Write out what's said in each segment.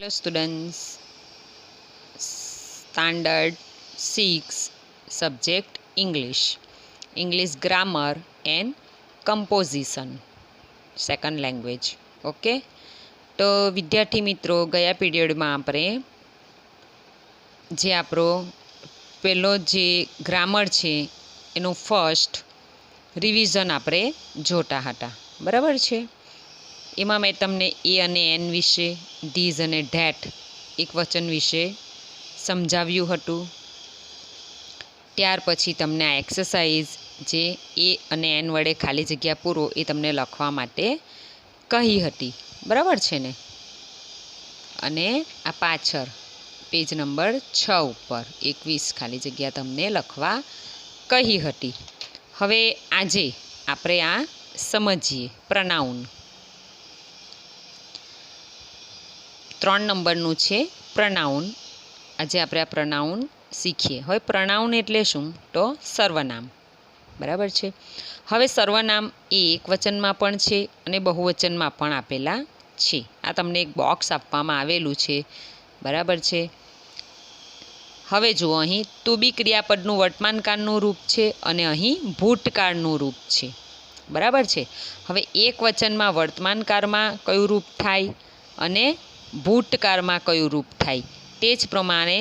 Hello students, standard 6 subject English grammar and composition second language. Okay, તો વિદ્યાર્થી મિત્રો, ગયા પીરિયડમાં આપણે જે આપણો પહેલો જે ગ્રામર છે એનું ફર્સ્ટ રિવિઝન આપણે જોતા હતા, બરાબર છે. એમાં મેં તમને એ અને એન વિશે, ધીઝ અને ધેટ એકવચન વિશે સમજાવ્યું હતું. ત્યાર પછી તમને આ એક્સરસાઇઝ જે એ અને એન વડે ખાલી જગ્યા પૂરો એ તમને લખવા માટે કહી હતી, બરાબર છે ને. અને આ પાછળ પેજ નંબર 6 ઉપર 21 ખાલી જગ્યા તમને લખવા કહી હતી. હવે આજે આપણે આ સમજીએ. પ્રનાઉન 3 નંબરનું છે પ્રનાઉન. આજે આપણે આ પ્રનાઉન શીખીએ. હવે પ્રનાઉન એટલે શું? તો સર્વનામ, બરાબર છે. હવે સર્વનામ એ એકવચનમાં પણ છે અને બહુવચનમાં પણ આપેલા છે. આ તમને એક બોક્સ આપવામાં આવેલું છે, બરાબર છે. હવે જુઓ, અહીં ટુ બી ક્રિયાપદનું વર્તમાનકાળનું રૂપ છે અને અહીં ભૂતકાળનું રૂપ છે, બરાબર છે. હવે એકવચનમાં વર્તમાનકાળમાં કયું રૂપ થાય અને ભૂતકાળમાં કયું રૂપ થાય, તે જ પ્રમાણે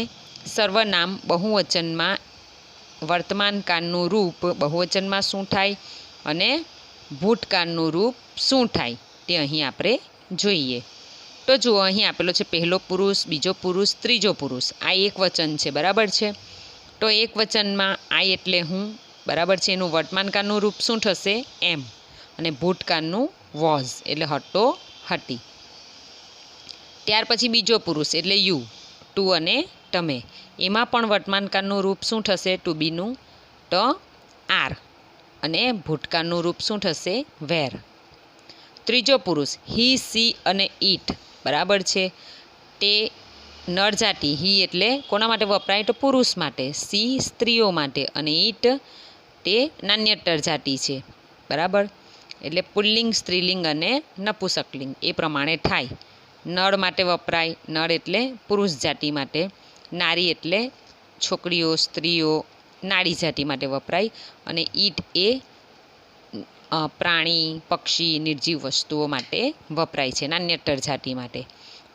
સર્વનામ બહુવચનમાં વર્તમાનકાળનું રૂપ બહુવચનમાં શું થાય અને ભૂતકાળનું રૂપ શું થાય તે અહીં આપણે જોઈએ. તો જુઓ, અહીં આપેલો છે પહેલો પુરુષ, બીજો પુરુષ, ત્રીજો પુરુષ. આ એક વચન છે, બરાબર છે. તો એક વચનમાં આઈ એટલે હું, બરાબર છે. એનું વર્તમાનકાળનું રૂપ શું થશે? એમ. અને ભૂતકાળનું વોઝ એટલે હતો, હતી. ત્યાર પછી બીજો પુરુષ એટલે યુ, ટુ અને તમે. એમાં પણ વર્તમાનકાળનું રૂપ શું થશે? ટુ બીનું તો આર. અને ભૂતકાળનું રૂપ શું થશે? વેર. ત્રીજો પુરુષ હી, સી અને ઈટ, બરાબર છે. તે નર જાતિ. હી એટલે કોના માટે વપરાય? તો પુરુષ માટે. સી સ્ત્રીઓ માટે અને ઈટ તે નાન્યતર જાતિ છે, બરાબર. એટલે પુલ્લિંગ, સ્ત્રીલિંગ અને નપુંસકલિંગ એ પ્રમાણે થાય. નળ માટે વપરાય. નળ એટલે પુરુષ જાતિ માટે. નારી એટલે છોકરીઓ, સ્ત્રીઓ, નારી જાતિ માટે વપરાય. અને ઈટ એ પ્રાણી, પક્ષી, નિર્જીવ વસ્તુઓ માટે વપરાય છે, નાન્યતર જાતિ માટે.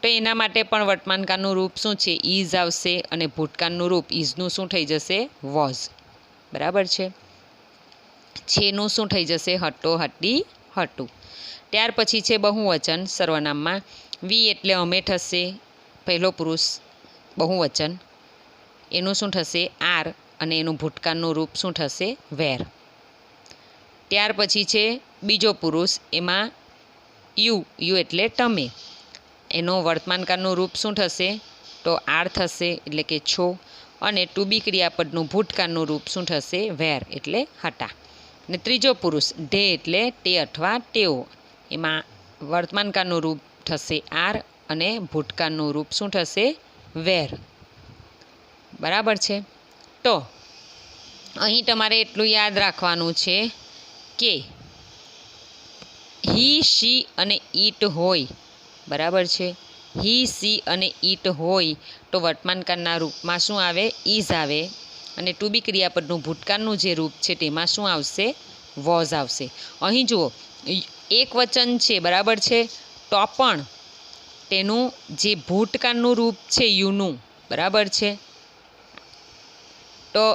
તો એના માટે પણ વર્તમાનકાળનું રૂપ શું છે? ઇઝ આવશે. અને ભૂતકાળનું રૂપ ઇઝનું શું થઈ જશે? વોઝ, બરાબર છે. છેનું શું થઈ જશે? હતો, હતી, હતું. ત્યાર પછી છે બહુવચન સર્વનામમાં. વી એટલે અમે થશે, પહેલો પુરુષ બહુવચન. એનું શું થશે? આર. અને એનું ભૂતકાળનું રૂપ શું થશે? વેર. ત્યાર પછી છે બીજો પુરુષ, એમાં યુ, યુ એટલે તમે. એનું વર્તમાનકાળનું રૂપ શું થશે? તો આર થશે, એટલે કે છો. અને ટુ બી ક્રિયાપદનું ભૂતકાળનું રૂપ શું થશે? વેર એટલે હતા. ને ત્રીજો પુરુષ ધે એટલે તે અથવા તેઓ. એમાં વર્તમાનકાળનું રૂપ થશે આર અને ભૂતકાળનું રૂપ શું થશે? વેર, બરાબર છે. તો અહીં તમારે એટલું યાદ રાખવાનું છે કે હી, શી અને ઈટ હોય, બરાબર છે. હી, સી અને ઈટ હોય તો વર્તમાનકાળના રૂપમાં શું આવે? ઇઝ આવે. અને ટુ બી ક્રિયાપદનું ભૂતકાળનું જે રૂપ છે તેમાં શું આવશે? વોઝ આવશે. અહીં જુઓ, એક વચન છે, બરાબર છે. તો પણ તેનું જે ભૂતકાળનું રૂપ છે યુનું, બરાબર છે. તો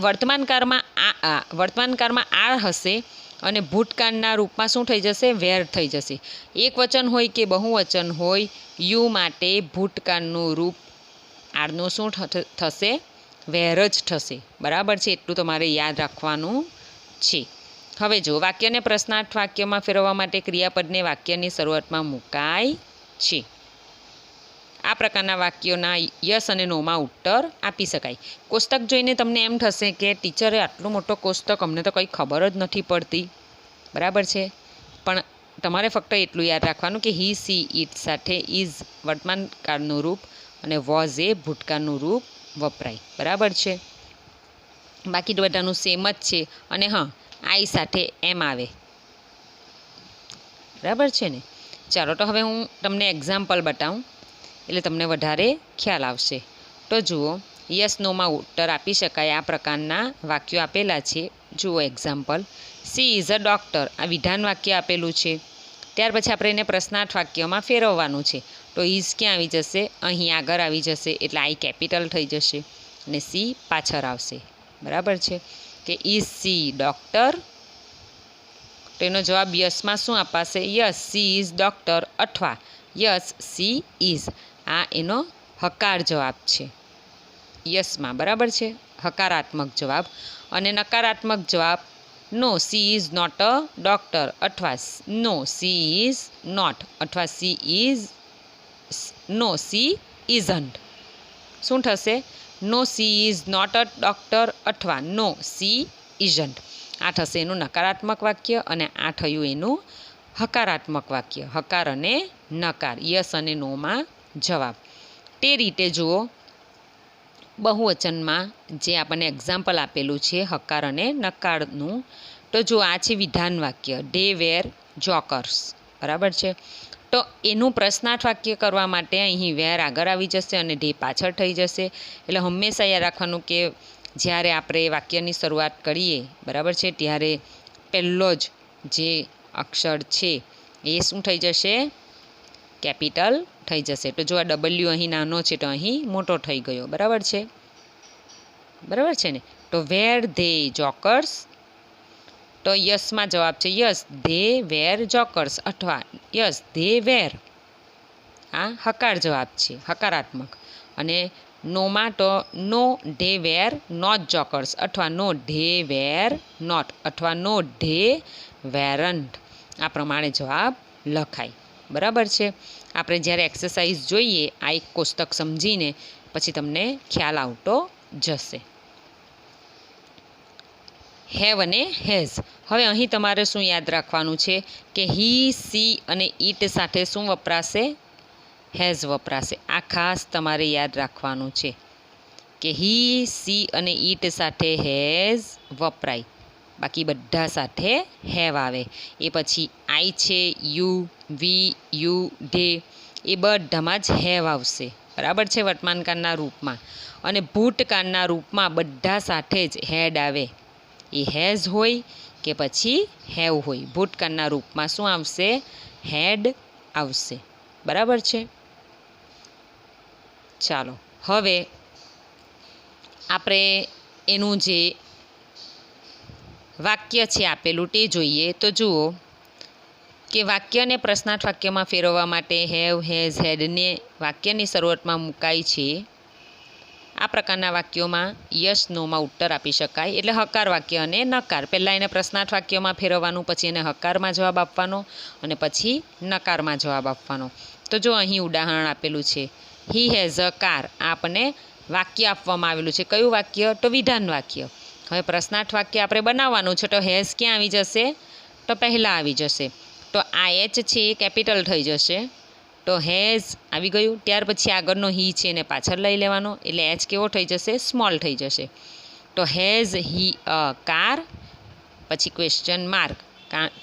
વર્તમાનકાળમાં આર હશે અને ભૂતકાળના રૂપમાં શું થઈ જશે? વેર થઈ જશે. એક વચન હોય કે બહુવચન હોય, યુ માટે ભૂતકાળનું રૂપ આરનું શું થશે? વેર જ થશે, બરાબર છે. એટલું તમારે યાદ રાખવાનું છે. હવે જો, વાક્યને પ્રશ્નાર્થ વાક્યમાં ફેરવવા માટે ક્રિયાપદને વાક્યની શરૂઆતમાં મુકાય છે. આ પ્રકારના વાક્યોના યસ અને નોમાં ઉત્તર આપી શકાય. કોષ્ટક જોઈને તમને એમ થશે કે ટીચરે આટલો મોટો કોષ્ટક, અમને તો કંઈ ખબર જ નથી પડતી, બરાબર છે. પણ તમારે ફક્ત એટલું યાદ રાખવાનું કે હી, સી, ઈટ સાથે ઇઝ વર્તમાનકાળનું રૂપ અને વોઝ એ ભૂતકાળનું રૂપ વપરાય, બરાબર છે. બાકી તો બધાનું સેમ જ છે. અને હા, આઈ સાથે એમ આવે, બરાબર છે ને. ચાલો તો હવે હું તમને એક્ઝામ્પલ બતાવું એટલે તમને વધારે ખ્યાલ આવશે. તો જુઓ, યસ નોમાં ઉત્તર આપી શકાય આ પ્રકારના વાક્યો આપેલા છે. જુઓ example, she is a doctor, આ વિધાન વાક્ય આપેલું છે. ત્યાર પછી આપણે એને પ્રશ્નાર્થ વાક્યમાં ફેરવવાનું છે. તો ઇઝ ક્યાં આવી જશે? અહીં આગળ આવી જશે, એટલે આઈ કેપિટલ થઈ જશે અને સી પાછળ આવશે. બરાબર છે કે ઇઝ સી ડૉક્ટર? તો એનો જવાબ યસમાં શું અપાશે? યસ સી ઇઝ ડૉક્ટર અથવા યસ સી ઇઝ. આ એનો હકાર જવાબ છે યસમાં. બરાબર છે, હકારાત્મક જવાબ. અને નકારાત્મક જવાબ no she is not a doctor અથવા નો સી ઇઝ નોટ અથવા she is no she isn't. શું થશે? No she is not a doctor અથવા નો સી ઇઝન્ટ. આ થશે એનું નકારાત્મક વાક્ય અને આ થયું એનું હકારાત્મક વાક્ય. હકાર અને નકાર, યસ અને નોમાં જવાબ. તે રીતે જુઓ, બહુવચનમાં જે આપણને એક્ઝામ્પલ આપેલું છે હકાર અને નકારનું, તો જો આ છે વિધાન વાક્ય, ધે વેર જોકર્સ. બરાબર છે, તો એનું પ્રશ્નાર્થ વાક્ય કરવા માટે અહીં વેર આગળ આવી જશે અને ધે પાછળ થઈ જશે. એટલે હંમેશા યાદ રાખવાનું કે જ્યારે આપણે વાક્યની શરૂઆત કરીએ, બરાબર છે, ત્યારે પહેલો જ જે અક્ષર છે એ શું થઈ જશે? કેપિટલ થઈ જશે. તો જો આ ડબલ્યુ અહીં નાનો છે તો અહીં મોટો થઈ ગયો. બરાબર છે, બરાબર છે ને? તો વેર ધે જોકર્સ, તો યસમાં જવાબ છે યસ ધે વેર જોકર્સ અથવા યસ ધે વેર. આ હકાર જવાબ છે, હકારાત્મક. અને નોમાં તો no they were not jokers અથવા નો ધે વેર નોટ અથવા નો ધે વેરન્ટ. આ પ્રમાણે જવાબ લખાય. બરાબર છે, આપણે જ્યારે એક્સરસાઇઝ જોઈએ આ એક કોષ્ટક સમજીને પછી તમને ખ્યાલ આવતો જશે. હેવ અને હેઝ. હવે અહીં તમારે શું યાદ રાખવાનું છે કે હી, સી અને ઇટ સાથે શું વપરાશે? હેઝ વપરાશે. આ ખાસ તમારે યાદ રાખવાનું છે કે હી, સી અને ઇટ સાથે હેઝ વપરાય, બાકી બધા સાથે હેવ આવે. એ પછી આઈ છે, યુ, વી, યુ, ધે, એ બધામાં જ હેવ આવશે. બરાબર છે, વર્તમાનકાળના રૂપમાં. અને ભૂતકાળના રૂપમાં બધા સાથે જ હેડ આવે. એ હેઝ હોય કે પછી હેવ હોય, ભૂતકાળના રૂપમાં શું આવશે? હેડ આવશે. બરાબર છે, ચાલો હવે આપણે એનું જે વાક્ય છે આપેલું તે જોઈએ. તો જુઓ કે વાક્યને પ્રશ્નાર્થ વાક્યમાં ફેરવવા માટે હેવ, હેઝ, હેડને વાક્યની શરૂઆતમાં મુકાય છે. આ પ્રકારના વાક્યોમાં યસ નોમાં ઉત્તર આપી શકાય. એટલે હકાર વાક્ય અને નકાર, પહેલાં એને પ્રશ્નાર્થ વાક્યમાં ફેરવવાનું, પછી એને હકારમાં જવાબ આપવાનો અને પછી નકારમાં જવાબ આપવાનો. તો જો અહીં ઉદાહરણ આપેલું છે, હી હેઝ અ કાર. આપણને વાક્ય આપવામાં આવેલું છે. કયું વાક્ય? તો વિધાન વાક્ય. હવે પ્રશ્નાર્થ વાક્ય આપણે બનાવવાનું છે, તો હેઝ ક્યાં આવી જશે? તો પહેલાં આવી જશે. તો આ એચ છે એ કેપિટલ થઈ જશે, તો હેઝ આવી ગયું. ત્યાર પછી આગળનો હી છે એને પાછળ લઈ લેવાનો, એટલે એચ કેવો થઈ જશે? સ્મોલ થઈ જશે. તો હેઝ હી અ કાર, પછી ક્વેશ્ચન માર્ક.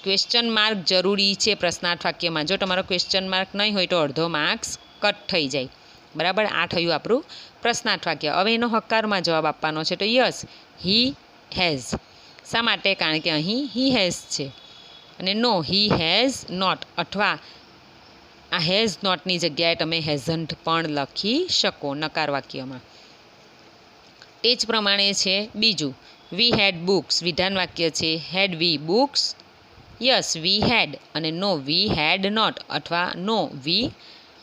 ક્વેશ્ચન માર્ક જરૂરી છે પ્રશ્નાર્થ વાક્યમાં. જો તમારો ક્વેશ્ચન માર્ક નહીં હોય તો અડધો માર્ક્સ કટ થઈ જાય. બરાબર, આ થયું આપણું પ્રશ્નાર્થ વાક્ય. હવે એનો હકારમાં જવાબ આપવાનો છે, તો યસ હી હેઝ. શા માટે? કારણ કે અહીં હી હેઝ છે. અને નો હી હેઝ નોટ અથવા આ હેઝ નોટની જગ્યાએ તમે હેઝન્ટ પણ લખી શકો નકાર વાક્યમાં. તે જ પ્રમાણે છે બીજું, વી હેડ બુક્સ. વિધાન વાક્ય છે, હેડ વી બુક્સ? યસ વી હેડ. અને નો વી હેડ નોટ અથવા નો વી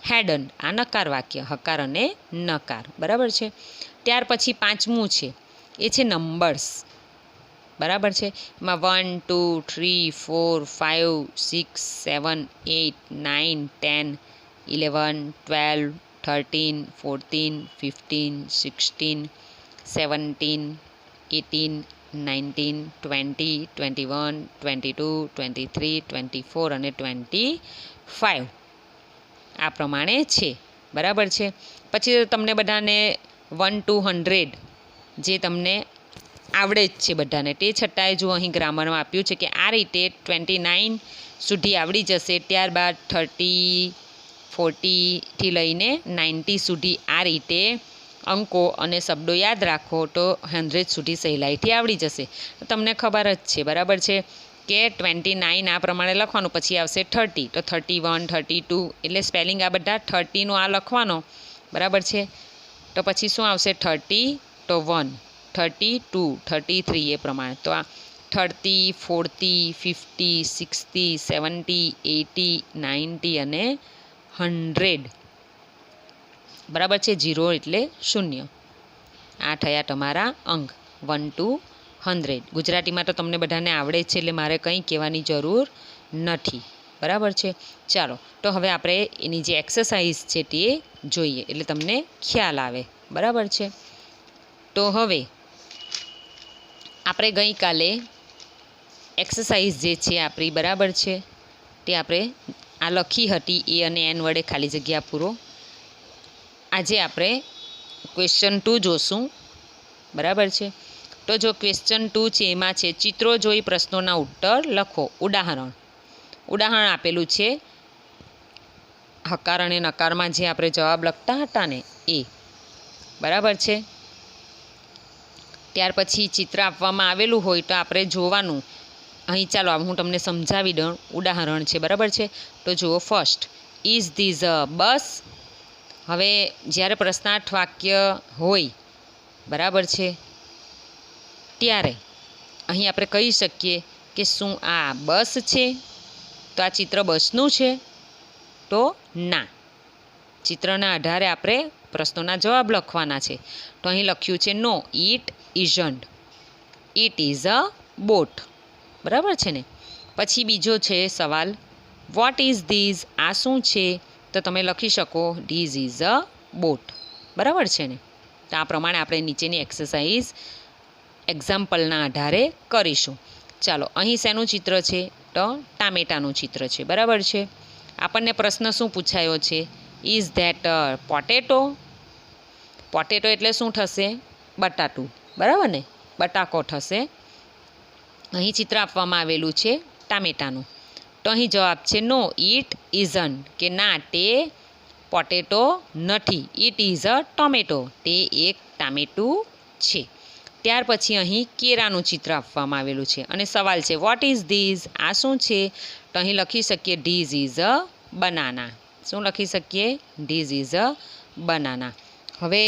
હેડન્ટ. આ નકાર વાક્ય, હકાર અને નકાર. બરાબર છે. ત્યાર પછી પાંચમું છે એ છે નંબર્સ. બરાબર છે, એમાં 1, 2, 3, 4, 5, 6, 7, 8, 9, 10, 11, 12, 13, 14, 15, 16, 17, 18, 19, 20, 21, 22, 23, 24 અને 25 આ પ્રમાણે છે. બરાબર છે. પછી તમને બધાને 1 to 100 જે તમને આવડે જ છે બધાને, તે છતાંય જો અહીં ગ્રામરમાં આપ્યું છે કે આ રીતે 29 સુધી આવડી જશે, ત્યારબાદ 30, 40થી લઈને 90 સુધી આ રીતે અંકો અને શબ્દો યાદ રાખો તો 100 સુધી સહેલાઈથી આવડી જશે. તમને ખબર જ છે, બરાબર છે, કે 29 આ પ્રમાણે લખવાનું, પછી આવશે 30, તો 31, 32 એટલે સ્પેલિંગ આ બધા 30નો આ લખવાનો, બરાબર છે. તો પછી શું આવશે 30, તો 1, 32, 33 એ પ્રમાણે. તો આ 30, 40, 50, 60, 70, 80, 90 અને 100, બરાબર છે. 0 એટલે 0. આ થયા તમારા અંક 1 to 100. ગુજરાતીમાં તો તમને બધાને આવડે જ છે એટલે મારે કંઈ કહેવાની જરૂર નથી, બરાબર છે. ચાલો, તો હવે આપણે એની જે એક્સરસાઇઝ છે તે જોઈએ એટલે તમને ખ્યાલ આવે, બરાબર છે. તો હવે આપણે ગઈકાલે એક્સરસાઇઝ જે છે આપણી, બરાબર છે, તે આપણે આ લખી હતી એ અને એન વડે ખાલી જગ્યા પૂરો. આજે આપણે ક્વેશ્ચન 2 જોશું, બરાબર છે. તો જો ક્વેશ્ચન 2 છે એમાં છે ચિત્રો જોઈ પ્રશ્નોના ઉત્તર લખો. ઉદાહરણ આપેલું છે હકાર અને નકારમાં જે આપણે જવાબ લખતા હતા ને એ, બરાબર છે. ત્યાર પછી ચિત્ર આપવામાં આવેલું હોય તો આપણે જોવાનું. અહીં ચાલો હું તમને સમજાવી દઉં, ઉદાહરણ છે, બરાબર છે. તો જુઓ, ફર્સ્ટ, ઇઝ ધીઝ અ બસ. હવે જ્યારે પ્રશ્નાર્થ વાક્ય હોય, બરાબર છે, ત્યારે અહીં આપણે કહી શકીએ કે શું આ બસ છે? તો આ ચિત્ર બસનું છે? તો ના. ચિત્રના આધારે આપણે પ્રશ્નોના જવાબ લખવાના છે. તો અહીં લખ્યું છે no, it isn't, it is a boat, બરાબર છે ને. પછી બીજો છે સવાલ, વોટ ઇઝ ધીઝ, આ શું છે? તો તમે લખી શકો ધીઝ ઇઝ અ બોટ, બરાબર છે ને. તો આ પ્રમાણે આપણે નીચેની એક્સરસાઇઝ એક્ઝામ્પલના આધારે કરીશું. ચાલો, અહીં શેનું ચિત્ર છે? તો ટામેટાનું ચિત્ર છે, બરાબર છે. આપણને પ્રશ્ન શું પૂછાયો છે? Is that potato? પોટેટો એટલે શું થશે? બટાટું, બરાબર ને, બટાકો થશે. અહીં ચિત્ર આપવામાં આવેલું છે ટામેટાનું. તો અહીં જવાબ છે નો, ઇટ ઇઝન્ટ, કે ના તે પોટેટો નથી. ઇટ ઇઝ અ ટોમેટો, તે એક ટામેટું છે. ત્યાર પછી અહીં કેળાનું ચિત્ર આપવામાં આવેલું છે અને સવાલ છે વોટ ઇઝ ધીઝ, આ શું છે? તો અહીં લખી શકીએ ધીઝ ઇઝ અ બનાના. શું લખી શકીએ? This is a banana. હવે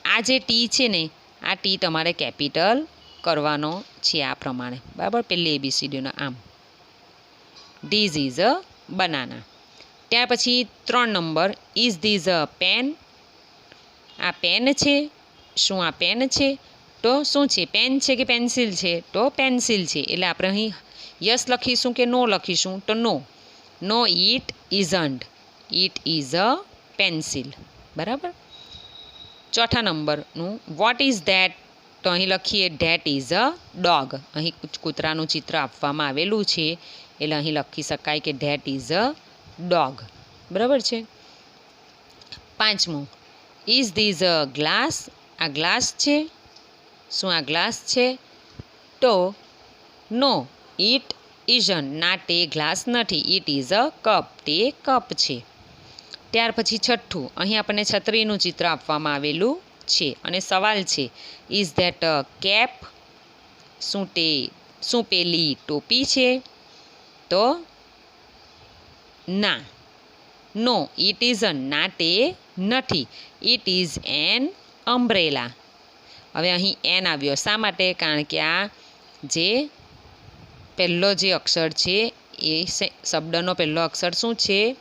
આ જે ટી છે ને, આ ટી તમારે કેપિટલ કરવાનો છે આ પ્રમાણે, બરાબર, પહેલી ABCDનો આમ, ધીઝ ઇઝ અ બનાના. ત્યાર પછી 3 number, is this a pen, આ પેન છે? શું આ પેન છે? તો શું છે? પેન છે કે પેન્સિલ છે? તો પેન્સિલ છે. એટલે આપણે અહીં યસ લખીશું કે નો લખીશું? તો no. No, it isn't, it is a pencil, બરાબર. 4થા નંબરનું, વોટ ઇઝ ધેટ? તો અહીં લખીએ ધેટ ઇઝ અ ડોગ. અહીં કૂતરાનું ચિત્ર આપવામાં આવેલું છે એટલે અહીં લખી શકાય કે ધેટ ઇઝ અ ડોગ, બરાબર છે. 5મું, ઇઝ ધીઝ અ ગ્લાસ, આ ગ્લાસ છે? શું આ ગ્લાસ છે? તો નો, ઇટ ઇઝન્ટ, ના તે ગ્લાસ નથી. ઇટ ઇઝ અ કપ, તે કપ છે. ત્યાર પછી 6થું, અહીં આપણને છત્રીનું ચિત્ર આપવામાં આવેલું છે અને સવાલ છે ઇઝ ધેટ અ કેપ, શું પેલી ટોપી છે? તો ના. નો, ઇટ ઇઝન્ટ, ના તે નથી. It is an umbrella. હવે અહીં એન આવ્યો, શા માટે? કારણ કે આ જે પહેલો જે અક્ષર છે એ શબ્દનો પહેલો અક્ષર શું છે?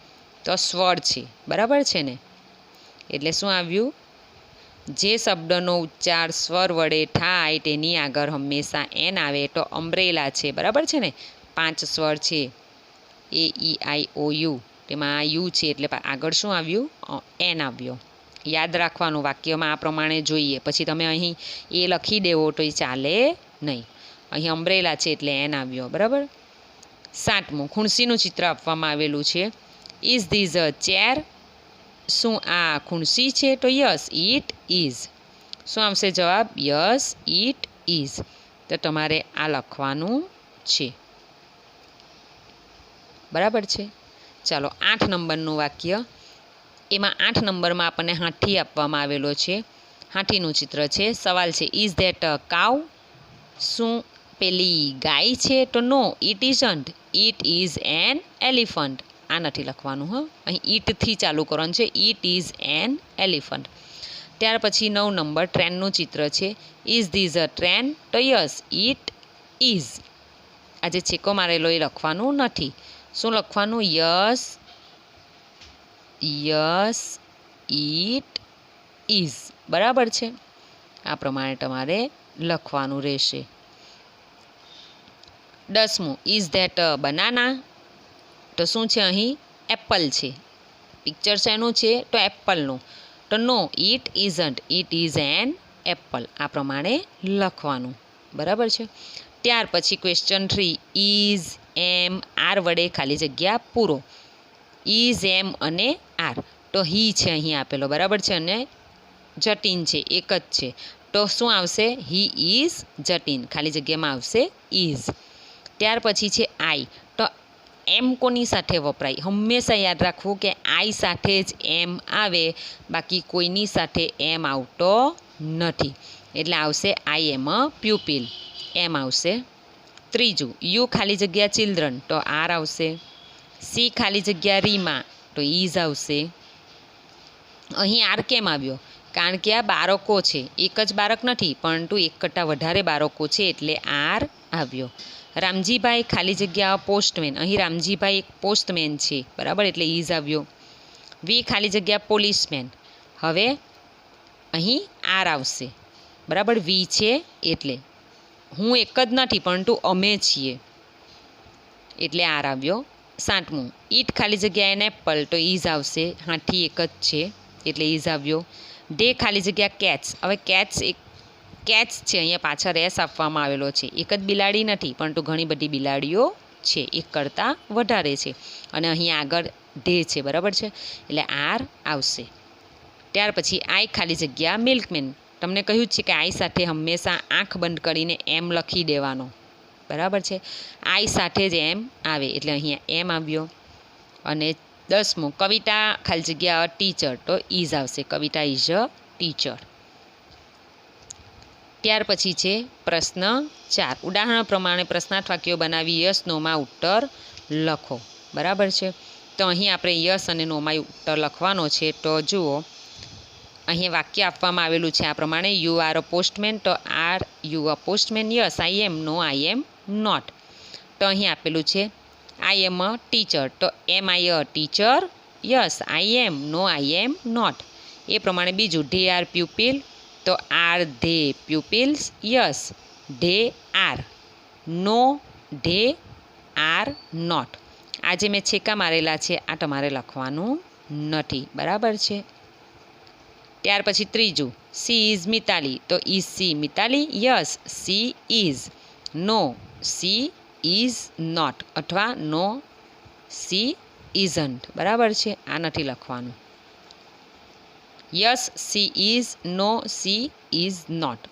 તો સ્વર છે, બરાબર છે ને. એટલે શું આવ્યું? જે શબ્દનો ઉચ્ચાર સ્વર વડે થાય તેની આગળ હંમેશા એન આવે તો અમ્બ્રેલા છે, બરાબર છે ને. 5 સ્વર છે, AEIOU, તેમાં આ યુ છે એટલે આગળ શું આવ્યું? એન આવ્યો. યાદ રાખવાનું, વાક્યમાં આ પ્રમાણે જોઈએ. પછી તમે અહીં એ લખી દેવો તો એ ચાલે નહીં. અહીં અમ્બ્રેલા છે એટલે એન આવ્યો, બરાબર. 7મું, ખુરશીનું ચિત્ર આપવામાં આવેલું છે. ઇઝ ધીઝ અ ચેર, શું આ ખુરશી છે? તો યસ, ઇટ ઇઝ. શું આવશે જવાબ? Yes, it is. તો તમારે આ લખવાનું છે. બરાબર છે. ચાલો 8 નંબરનું વાક્ય. એમાં 8 નંબરમાં આપણને હાથી આપવામાં આવેલો છે. હાથીનું ચિત્ર છે. સવાલ છે ઇઝ ધેટ અ કાઉ? શું પેલી ગાય છે? તો no it isn't, it is an elephant. આ નથી લખવાનું. અહીં ઈટથી ચાલુ કરવાનું છે. It is an elephant. ત્યાર પછી 9 નંબર ટ્રેનનું ચિત્ર છે. Is this a train? તો યસ ઇટ ઇઝ. આ જે છેકો મારેલો એ લખવાનું નથી. શું લખવાનું? Yes yes it is. બરાબર છે. આ પ્રમાણે તમારે લખવાનું રહેશે. 10મું ઇઝ ધેટ અ બનાના? તો શું છે અહીં? એપલ છે. પિક્ચર શેનું છે? તો એપલનું. તો no it isn't, it is an apple. આ પ્રમાણે લખવાનું. બરાબર છે. ત્યાર પછી ક્વેશ્ચન 3 ઇઝ એમ આર વડે ખાલી જગ્યા પૂરો. ઇઝ એમ અને આર. તો હી છે અહીં આપેલો. બરાબર છે. અને જતીન છે, એક જ છે. તો શું આવશે? He is Jatin. ખાલી જગ્યામાં આવશે ઇઝ. ત્યાર પછી છે આઈ. તો એમ કોની સાથે વપરાય? હંમેશા યાદ રાખવું કે આઈ સાથે જ એમ આવે, બાકી કોઈની સાથે એમ આવતો નથી. એટલે આવશે આઈ એમ અ પ્યુપિલ. એમ આવશે. ત્રીજું યુ ખાલી જગ્યા ચિલ્ડ્રન. તો આર આવશે. સી ખાલી જગ્યા રીમા. તો ઇઝ આવશે. અહીં આર કેમ આવ્યો? કારણ કે આ બાળકો છે. એક જ બાળક નથી, પરંતુ એક કરતાં વધારે બાળકો છે, એટલે આર આવ્યો. રામજીભાઈ ખાલી જગ્યા પોસ્ટમેન. અહીં રામજીભાઈ એક પોસ્ટમેન છે. બરાબર, એટલે ઇઝ આવ્યો. વી ખાલી જગ્યા પોલીસમેન. હવે અહીં આર આવશે. બરાબર, વી છે એટલે. હું એક જ નથી, પરંતુ અમે છીએ, એટલે આર આવ્યો. 7મું ઈટ ખાલી જગ્યા એન એપલ. તો ઇઝ આવશે. હાથી એક જ છે, એટલે ઇઝ આવ્યો. ડે ખાલી જગ્યા કેટ્સ. હવે કેટ્સ એક કેટ્સ છે. અહીંયા પાછળ એસ આપવામાં આવેલો છે. એક જ બિલાડી નથી, પરંતુ ઘણી બધી બિલાડીઓ છે, એક કરતાં વધારે છે. અને અહીં આગળ ડે છે. બરાબર છે, એટલે આર આવશે. ત્યાર પછી આઈ ખાલી જગ્યા મિલ્કમેન. તમને કહ્યું છે કે આઈ સાથે હંમેશા આંખ બંધ કરીને એમ લખી દેવાનો. બરાબર છે. આઈ સાથે જ એમ આવે, એટલે અહીંયા એમ આવ્યો. અને 10મું કવિતા ખાલી જગ્યા ટીચર. તો ઇઝ આવશે. કવિતા ઇઝ અ ટીચર. ત્યાર પછી છે પ્રશ્ન 4. ઉદાહરણ પ્રમાણે પ્રશ્નાર્થ વાક્યો બનાવી યસ નોમાં ઉત્તર લખો. બરાબર છે. તો અહીં આપણે યસ અને નોમાં ઉત્તર લખવાનો છે. તો જુઓ, અહીં વાક્ય આપવામાં આવેલું છે આ પ્રમાણે. You are a postman. તો are you a postman? Yes I am. No I am not. તો અહીં આપેલું છે આઈ એમ અ ટીચર. તો am I a teacher? Yes I am. No I am not. એ પ્રમાણે બીજું ધે આર પ્યુપિલ. તો are they pupils? Yes they are. No they are not. આ જે મેં છેકા મારેલા છે આ તમારે લખવાનું નથી. બરાબર છે. ત્યાર પછી ત્રીજું સી ઇઝ મિતાલી. તો is she Mitali? Yes she is. No she is not. અથવા નો સી ઇઝન્ટ. બરાબર છે, આ નથી લખવાનું. Yes she is. No she is not.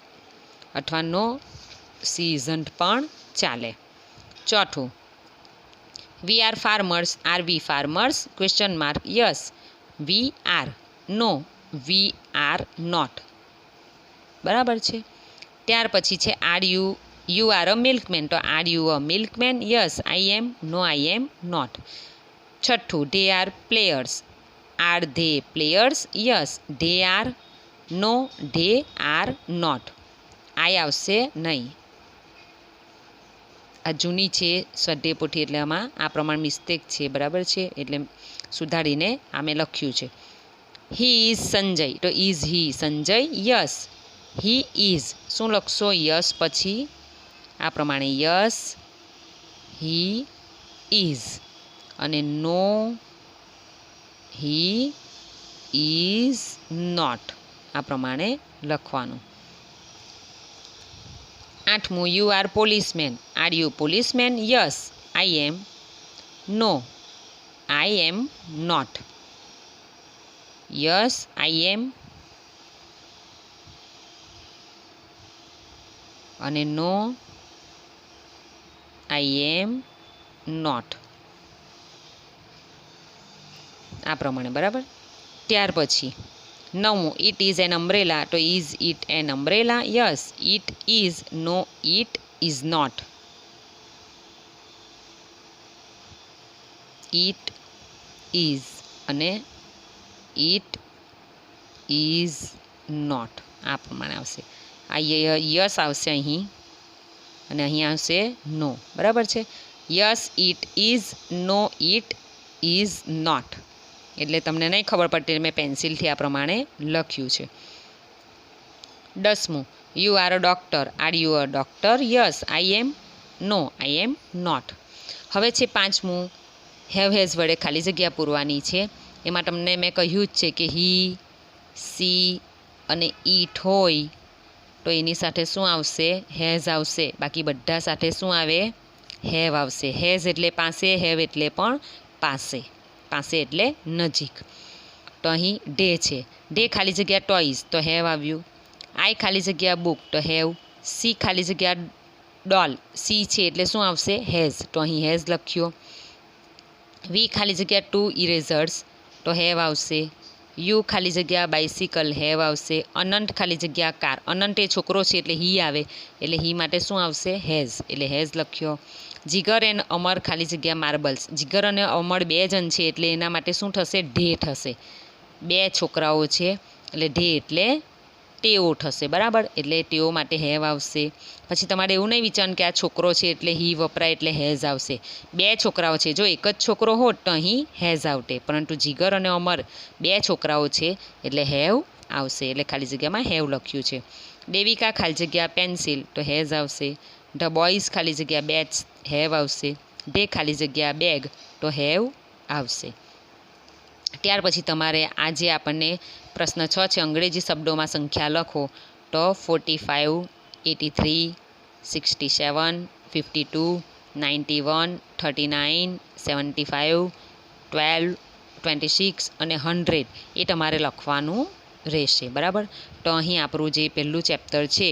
અથવા નો સી ઇઝન્ટ પણ ચાલે. ચોથું we are farmers. Are we farmers? Question mark. Yes we are. No we are not. બરાબર છે. ત્યાર પછી છે are you you are a milkman. તો are you a milkman? Yes I am. No I am not. છઠ્ઠું they are players. Are they players? Yes they are. No they are not. I આવશે નહીં. આ જૂની છે સ્વાધ્યાય પોથી, એટલે આમાં આ પ્રમાણે મિસ્ટેક છે. બરાબર છે, એટલે સુધારીને આ મેં લખ્યું છે. He is Sanjay. તો is he Sanjay? Yes he is. શું લખશો? યસ પછી આ પ્રમાણે યસ હી ઇઝ. અને નો હી ઇઝ નોટ. આ પ્રમાણે લખવાનું. 8મું you are policeman. Are you policeman? Yes I am. No I am not. Yes I am. અને નો આઈ એમ નોટ, આ પ્રમાણે, બરાબર. ત્યાર પછી 9મું, ઇટ ઇઝ એન અમ્બ્રેલા, તો is it an umbrella? Yes, it is, no it is not. It is અને it is not, આ પ્રમાણે આવશે. આ યસ આવશે અહીં અને અહીં આવશે નો, બરાબર છે. Yes it is, no it is not. એટલે તમને નહીં ખબર પડતી, મેં પેન્સિલથી આ પ્રમાણે લખ્યું છે. 10મું, you are a doctor, are you a doctor? Yes I am, no I am not. હવે છે 5મું, હેવ હેઝ વડે ખાલી જગ્યા પૂરવાની છે. એમાં તમને મેં કહ્યું જ છે કે હી, સી અને ઈટ હોય તો એની સાથે શું આવશે? હેઝ આવશે. બાકી બધા સાથે શું આવે? હેવ આવશે. હેઝ એટલે પાસે, હેવ એટલે પણ પાસે, પાસે એટલે નજીક. તો અહીં ડે છે, ડે ખાલી જગ્યા ટોયઝ, તો હેવ આવ્યું. આઈ ખાલી જગ્યા બુક, તો હેવ. સી ખાલી જગ્યા ડોલ, સી છે એટલે શું આવશે? હેઝ, તો અહીં હેઝ લખ્યો. વી ખાલી જગ્યા 2 ઇરેઝર્સ, તો હેવ આવશે. યુ ખાલી જગ્યા બાઇસિકલ, હેવ આવશે. અનંત ખાલી જગ્યા કાર, અનંત એ છોકરો છે એટલે હી આવે, એટલે હી માટે શું આવશે? હેઝ, એટલે હેઝ લખ્યો. જીગર એન્ડ અમર ખાલી જગ્યા માર્બલ્સ, જીગર અને અમર 2 જણ છે એટલે એના માટે શું થશે? ઢે થશે. 2 છોકરાઓ છે એટલે ઢે એટલે તેઓ થશે, બરાબર. એટલે તેઓ માટે હેવ આવશે. પછી તમારે એવું નહીં વિચારવાનું કે આ છોકરો છે એટલે હી વપરાય એટલે હેઝ આવશે. 2 છોકરાઓ છે, જો એક જ છોકરો હોત તો અહીં હેઝ આવતે, પરંતુ જીગર અને અમર 2 છોકરાઓ છે એટલે હેવ આવશે, એટલે ખાલી જગ્યામાં હેવ લખ્યું છે. દેવિકા ખાલી જગ્યા પેન્સિલ, તો હેઝ આવશે. ધ બોયઝ ખાલી જગ્યા બેટ્સ, હેવ આવશે. ધે ખાલી જગ્યા બેગ, તો હેવ આવશે. ત્યાર પછી તમારે આ જે આપણને પ્રશ્ન 6 છે, અંગ્રેજી શબ્દોમાં સંખ્યા લખો, તો 45, 83, 67, 52, 91, 39, 75, 12, 26 અને 100 એ તમારે લખવાનું રહેશે, બરાબર. તો અહીં આપણું જે પહેલું ચેપ્ટર છે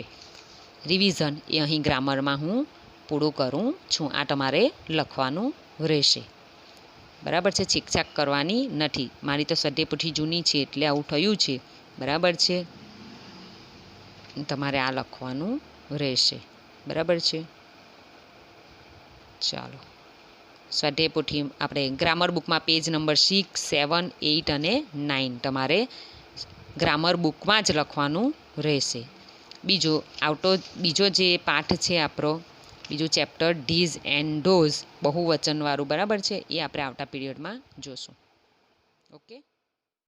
રિવિઝન એ અહીં ગ્રામરમાં હું પૂરું કરું છું. આ તમારે લખવાનું રહેશે, બરાબર છે. છીકછાક કરવાની નથી. મારી તો સધેપુઠી જૂની છે એટલે આવું થયું છે, બરાબર છે. તમારે આ લખવાનું રહેશે, બરાબર છે. ચાલો, સ્વાધ્યાયપોથી આપણે ગ્રામર બુકમાં પેજ નંબર 6, 7, 8 અને 9 તમારે ગ્રામર બુકમાં જ લખવાનું રહેશે. બીજો જે પાઠ છે આપણો, બીજું ચેપ્ટર ડીઝ એન્ડ ડોઝ, બહુવચનવાળું, બરાબર છે, એ આપણે આવતા પીરિયડમાં જોશું. ઓકે.